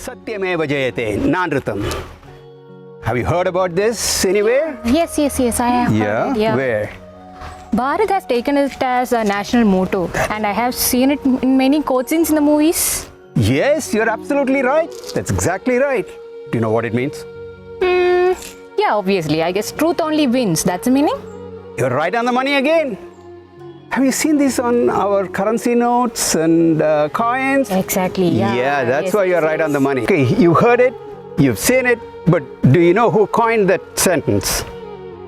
Satyameva jayate, nanrutam. Have you heard about this anywhere? Yes, I have heard it, yeah. Where? Bharat has taken it as a national motto, and I have seen it in many quotes in the movies. Yes, you're absolutely right. That's exactly right. Do you know what it means? Yeah, obviously. I guess truth only wins. That's the meaning? You're right on the money again. Have you seen this on our currency notes and coins? Exactly, yeah. Yeah, that's Yes, why you're right on the money. Okay, you heard it, you've seen it, but do you know who coined that sentence?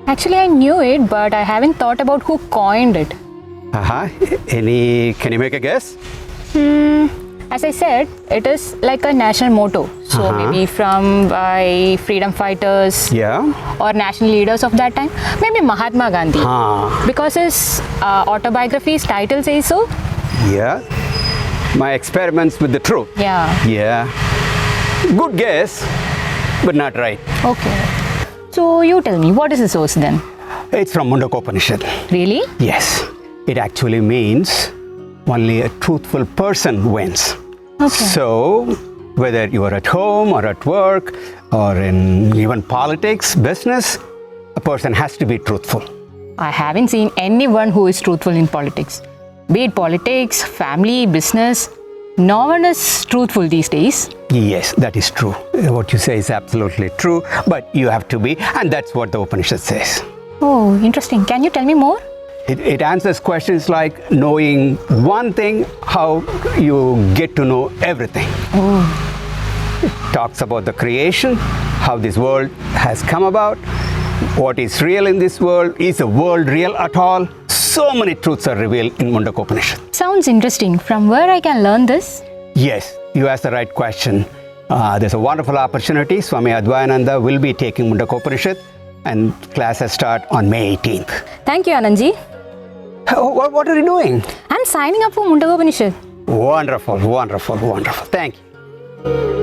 Actually, I knew it, but I haven't thought about who coined it. Can you make a guess? As I said, it is like a national motto. So maybe from by freedom fighters or national leaders of that time. Maybe Mahatma Gandhi. Because his autobiography's title says so. Yeah. My experiments with the truth. Yeah. Good guess, but not right. Okay. So you tell me, what is the source then? It's from Mundaka Upanishad. Really? Yes. It actually means only a truthful person wins. Okay. So, whether you are at home or at work or in even politics, business, a person has to be truthful. I haven't seen anyone who is truthful in politics. Be it politics, family, business, no one is truthful these days. Yes, that is true. What you say is absolutely true, but you have to be, and that's what the Upanishad says. Oh, interesting. Can you tell me more? It answers questions like knowing one thing, how you get to know everything. It talks about the creation, how this world has come about, what is real in this world, is the world real at all? So many truths are revealed in Mundaka Upanishad. Sounds interesting. From where I can learn this? Yes, you asked the right question. There's a wonderful opportunity. Swami Advayananda will be taking Mundaka Upanishad, and classes start on May 18th. Thank you, Anandji. What are you doing? I'm signing up for Mundaka Upanishad. Wonderful. Thank you.